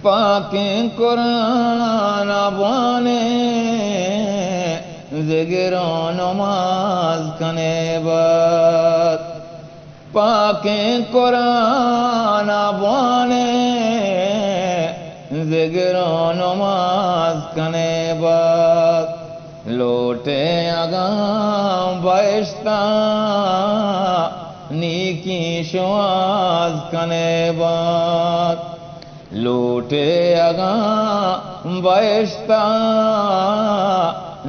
पाके कुरान आबाने जिक्र नमाज कने बात पाके कुरान आबाने जिक्र नमाज कने बात लोटे आगाम बाइश्ता नीकी शुआज कने बात लोटे आगाम बाइश्ता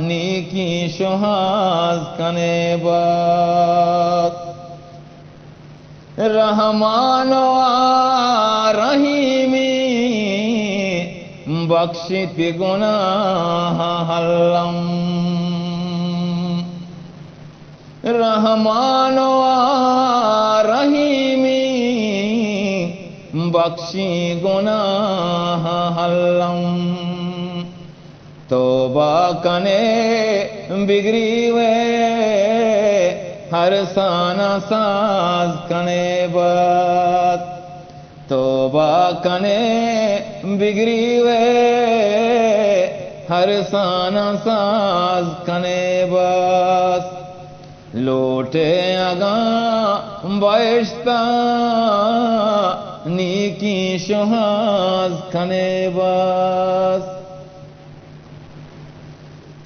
नीकी शुआज कने बात रहमान व रहीमी बख्शित गुनाह हल्लम रहमान व रहीमी बख्शी गुनाह हल्लम तौबा कने बिगड़ी वे हर साना साज कने बात तौबा कने बिगड़ी वे हर साना साज कने बात लोटे आगा बाइश्ता नीकी शुहाज कने बात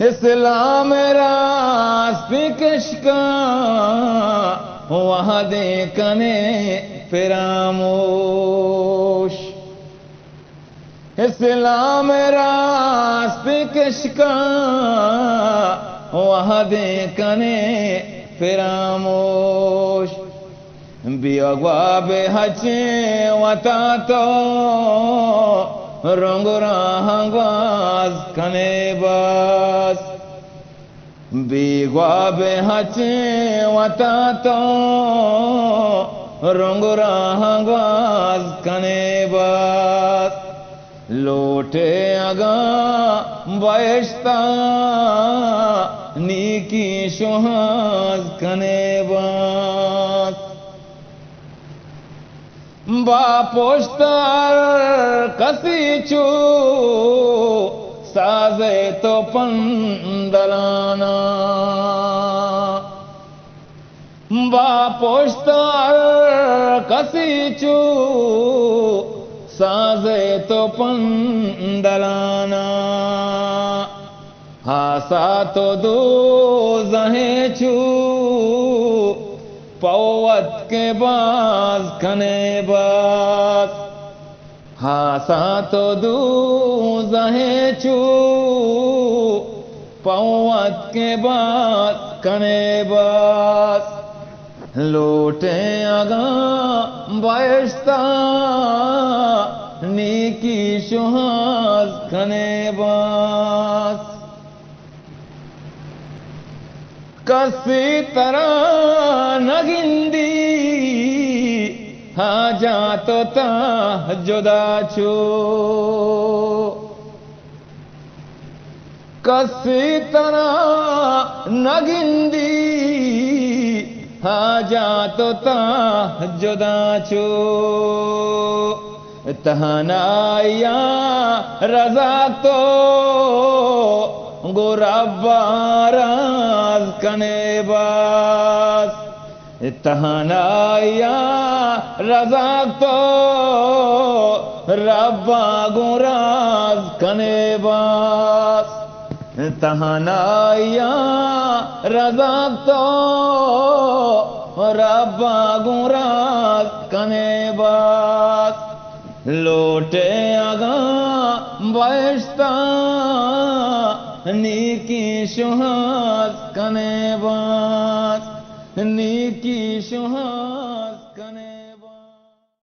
इस्लाम रास्ते कशका वहाँ देखने फिरामोश इस्लाम रास्ते कशका वहाँ देखने फिरामोश बियगवा बेहचे वता तो रंग राहगाज कने बास बिगवा बेहचे वता तो रंग राहगाज कने बास लोटे आगा बाइश्ता नीकी शुहाज कने बास बापोश्तार कसीचू साजे तो पंदलाना बापोश्तार कसीचू साजे तो पंदलाना हासा तो दो जहे छू पौवत के बाज कने बात हासा तो दू जहे चू पौवत के बात कने बात लोटे आगा बाइश्ता नीकी शुहाज कने बात कसी तरह नगिंदी हाजा तो ता जुदा छो कसी तरह नगिंदी हाजा तो ता जुदा छो तहनाया रजा तो गुरब्बाराज कने बास तहनाया रजा तो रब्बा गुराज कने बास तहनाया रजा तो रब्बा गुराज कने बास लोटे आगा बाइश्ता नीकी शुहाज कने बात नीकी शुहाज कने